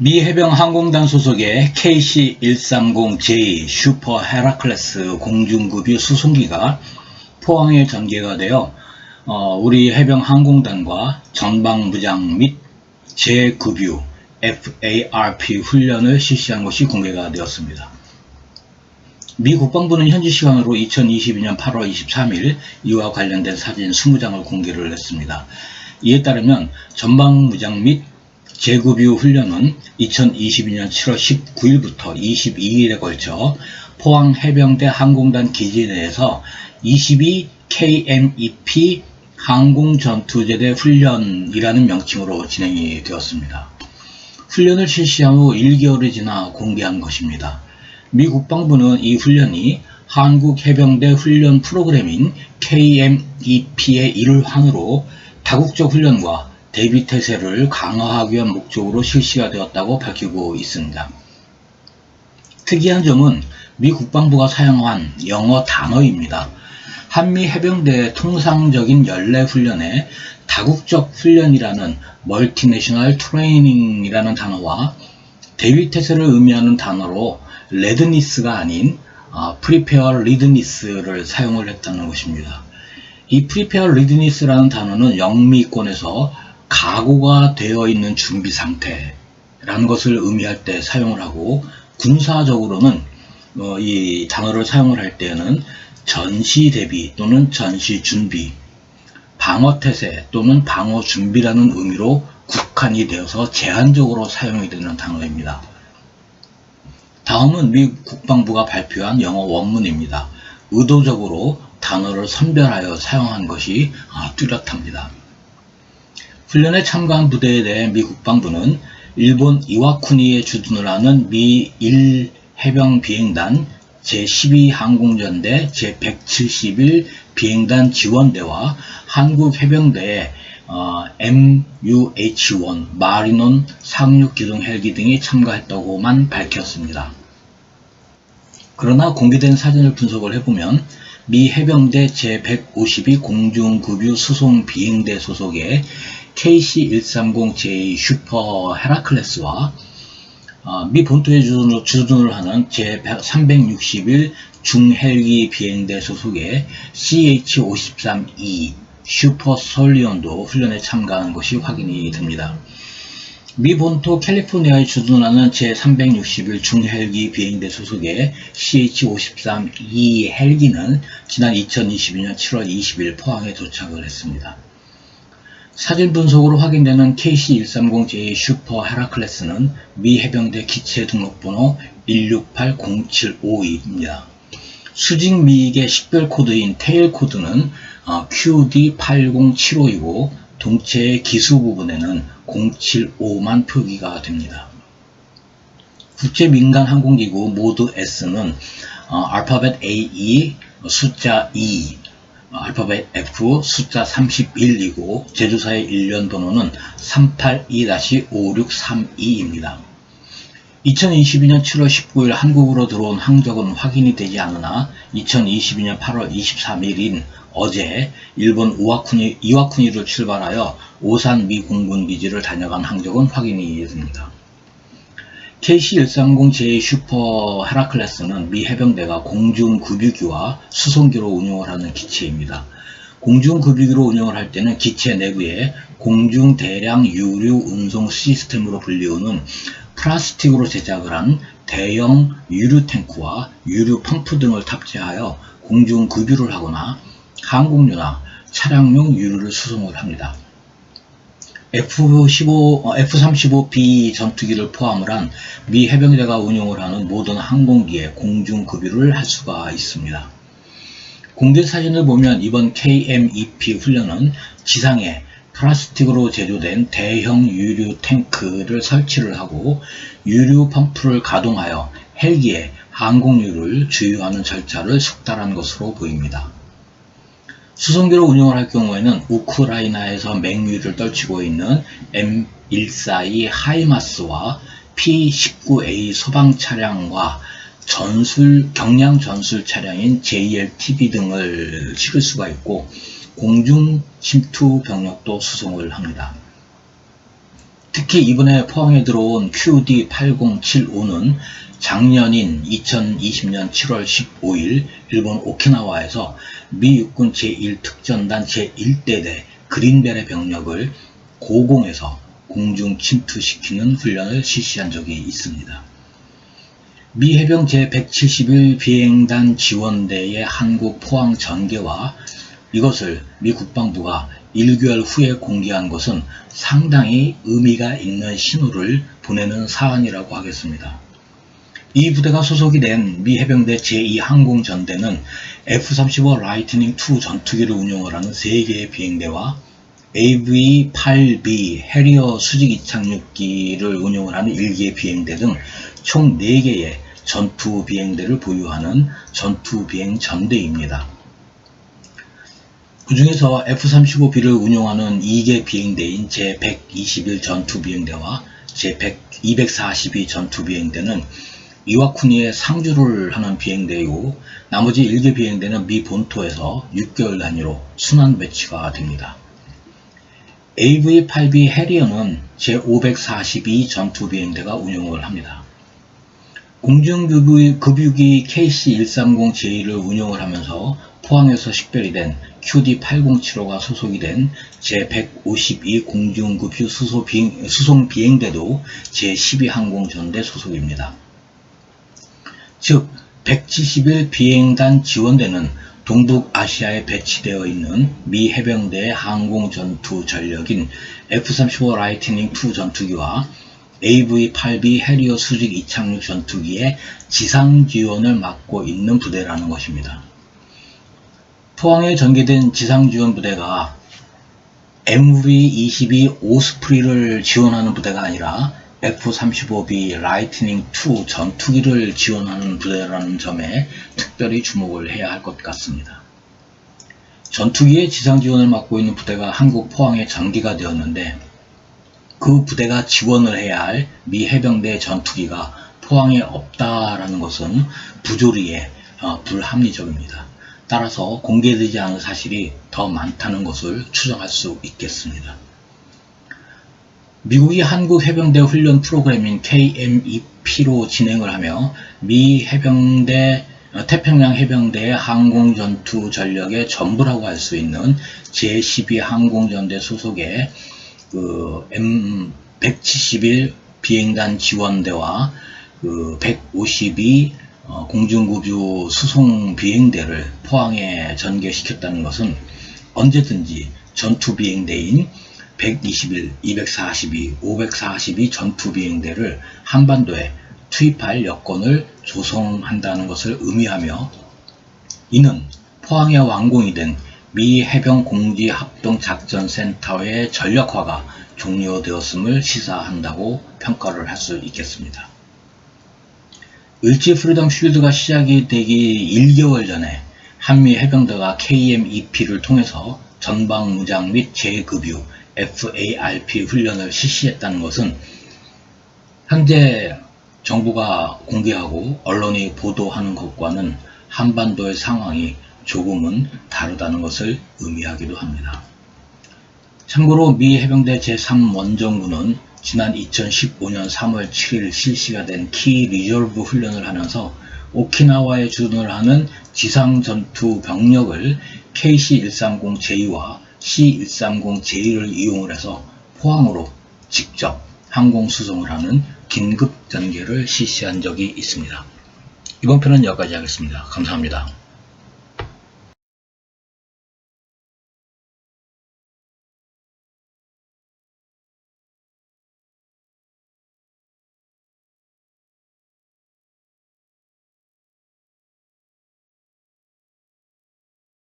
미 해병 항공단 소속의 KC-130J 슈퍼 헤라클레스 공중급유 수송기가 포항에 전개가 되어 우리 해병 항공단과 전방무장 및 재급유 FARP 훈련을 실시한 것이 공개가 되었습니다. 미 국방부는 현지 시간으로 2022년 8월 23일 이와 관련된 사진 20장을 공개를 했습니다. 이에 따르면 전방무장 및 재급유 훈련은 2022년 7월 19일부터 22일에 걸쳐 포항 해병대 항공단 기지 내에서 22KMEP 항공전투제대 훈련이라는 명칭으로 진행이 되었습니다. 훈련을 실시한 후 1개월이 지나 공개한 것입니다. 미 국방부는 이 훈련이 한국 해병대 훈련 프로그램인 KMEP의 일환으로 다국적 훈련과 대비태세를 강화하기 위한 목적으로 실시가 되었다고 밝히고 있습니다. 특이한 점은 미 국방부가 사용한 영어 단어입니다. 한미 해병대의 통상적인 연례 훈련에 다국적 훈련이라는 멀티내셔널 트레이닝이라는 단어와 대비태세를 의미하는 단어로 레드니스가 아닌 프리페어 리드니스를 사용을 했다는 것입니다. 이 프리페어 리드니스라는 단어는 영미권에서 각오가 되어 있는 준비 상태라는 것을 의미할 때 사용을 하고, 군사적으로는 이 단어를 사용을 할 때에는 전시 대비 또는 전시 준비, 방어 태세 또는 방어 준비라는 의미로 국한이 되어서 제한적으로 사용이 되는 단어입니다. 다음은 미 국방부가 발표한 영어 원문입니다. 의도적으로 단어를 선별하여 사용한 것이 뚜렷합니다. 훈련에 참가한 부대에 대해 미 국방부는 일본 이와쿠니에 주둔을 하는 미 1해병 비행단 제12항공전대 제171 비행단 지원대와 한국 해병대의 MUH-1 마리논 상륙기동 헬기 등이 참가했다고만 밝혔습니다. 그러나 공개된 사진을 분석을 해보면 미 해병대 제152 공중급유 수송 비행대 소속의 KC-130J 슈퍼 헤라클레스와 미 본토에 주둔을 하는 제361 중헬기 비행대 소속의 CH-53E 슈퍼 솔리온도 훈련에 참가한 것이 확인이 됩니다. 미 본토 캘리포니아에 주둔하는 제361 중헬기 비행대 소속의 CH-53E 헬기는 지난 2022년 7월 20일 포항에 도착을 했습니다. 사진 분석으로 확인되는 KC-130J 슈퍼 헤라클레스는 미 해병대 기체 등록번호 168075입니다. 수직 미익의 식별 코드인 테일 코드는 QD8075이고 동체의 기수 부분에는 075만 표기가 됩니다. 국제민간항공기구 모드 S는 알파벳 AE 숫자 2, 알파벳 F 숫자 31이고 제조사의 일련 번호는 382-5632입니다. 2022년 7월 19일 한국으로 들어온 항적은 확인이 되지 않으나 2022년 8월 23일인 어제 일본 이와쿠니를 출발하여 오산 미 공군기지를 다녀간 항적은 확인이 됩니다. KC-130J 슈퍼 헤라클레스는 미 해병대가 공중급유기와 수송기로 운용을 하는 기체입니다. 공중급유기로 운용을 할 때는 기체 내부에 공중 대량 유류 운송 시스템으로 불리우는 플라스틱으로 제작을 한 대형 유류 탱크와 유류 펌프 등을 탑재하여 공중급유를 하거나 항공유나 차량용 유류를 수송을 합니다. F-35B 전투기를 포함을 한 미 해병대가 운용을 하는 모든 항공기에 공중급유를 할 수가 있습니다. 공개 사진을 보면 이번 KMEP 훈련은 지상에 플라스틱으로 제조된 대형 유류 탱크를 설치를 하고 유류 펌프를 가동하여 헬기에 항공유를 주유하는 절차를 숙달한 것으로 보입니다. 수송기로 운용을 할 경우에는 우크라이나에서 맹유를 떨치고 있는 M142 하이마스와 P-19A 소방 차량과 경량 전술 차량인 JLTV 등을 실을 수가 있고 공중 침투 병력도 수송을 합니다. 특히 이번에 포항에 들어온 QD8075는 작년인 2020년 7월 15일 일본 오키나와에서 미 육군 제1특전단 제1대대 그린벨의 병력을 고공에서 공중 침투시키는 훈련을 실시한 적이 있습니다. 미 해병 제171 비행단 지원대의 한국 포항 전개와 이것을 미 국방부가 1개월 후에 공개한 것은 상당히 의미가 있는 신호를 보내는 사안이라고 하겠습니다. 이 부대가 소속이 된 미 해병대 제2항공전대는 F-35 라이트닝 II 전투기를 운용을 하는 3개의 비행대와 AV-8B 해리어 수직 이착륙기를 운용을 하는 1기의 비행대 등 총 4개의 전투 비행대를 보유하는 전투 비행 전대입니다. 그 중에서 F-35B를 운용하는 2개 비행대인 제121 전투비행대와 제242 전투비행대는 이와쿠니에 상주를 하는 비행대이고 나머지 1개 비행대는 미 본토에서 6개월 단위로 순환 배치가 됩니다. AV-8B 해리어는 제542 전투비행대가 운용을 합니다. 공중급유기 KC-130J를 운용을 하면서 포항에서 식별이 된 QD8075가 소속이 된 제152 공중급유 수송비행대도 제12항공전대 소속입니다. 즉 171 비행단 지원대는 동북아시아에 배치되어 있는 미 해병대의 항공전투 전력인 F-35 라이트닝 II 전투기와 AV-8B 해리어 수직 이착륙 전투기의 지상 지원을 맡고 있는 부대라는 것입니다. 포항에 전개된 지상 지원 부대가 MV-22 오스프리를 지원하는 부대가 아니라 F-35B 라이트닝 II 전투기를 지원하는 부대라는 점에 특별히 주목을 해야 할 것 같습니다. 전투기의 지상 지원을 맡고 있는 부대가 한국 포항에 전개가 되었는데 그 부대가 지원을 해야 할 미 해병대 전투기가 포항에 없다라는 것은 부조리에 불합리적입니다. 따라서 공개되지 않은 사실이 더 많다는 것을 추정할 수 있겠습니다. 미국이 한국 해병대 훈련 프로그램인 KMEP로 진행을 하며 미 해병대, 태평양 해병대의 항공전투 전력의 전부라고 할 수 있는 제12 항공전대 소속의 M171 비행단 지원대와 152 공중급유 수송 비행대를 포항에 전개시켰다는 것은 언제든지 전투 비행대인 121, 242, 542 전투 비행대를 한반도에 투입할 여건을 조성한다는 것을 의미하며 이는 포항에 완공이 된 미 해병 공지 합동 작전센터의 전력화가 종료되었음을 시사한다고 평가를 할 수 있겠습니다. 을지 프리덤 쉴드가 시작이 되기 1개월 전에 한미 해병대가 KMEP를 통해서 전방 무장 및 재급유 FARP 훈련을 실시했다는 것은 현재 정부가 공개하고 언론이 보도하는 것과는 한반도의 상황이 조금은 다르다는 것을 의미하기도 합니다. 참고로 미 해병대 제3원정부는 지난 2015년 3월 7일 실시가 된 키 리저브 훈련을 하면서 오키나와에 주둔을 하는 지상 전투 병력을 KC-130J와 C-130J를 이용을 해서 포항으로 직접 항공 수송을 하는 긴급 전개를 실시한 적이 있습니다. 이번 편은 여기까지 하겠습니다. 감사합니다.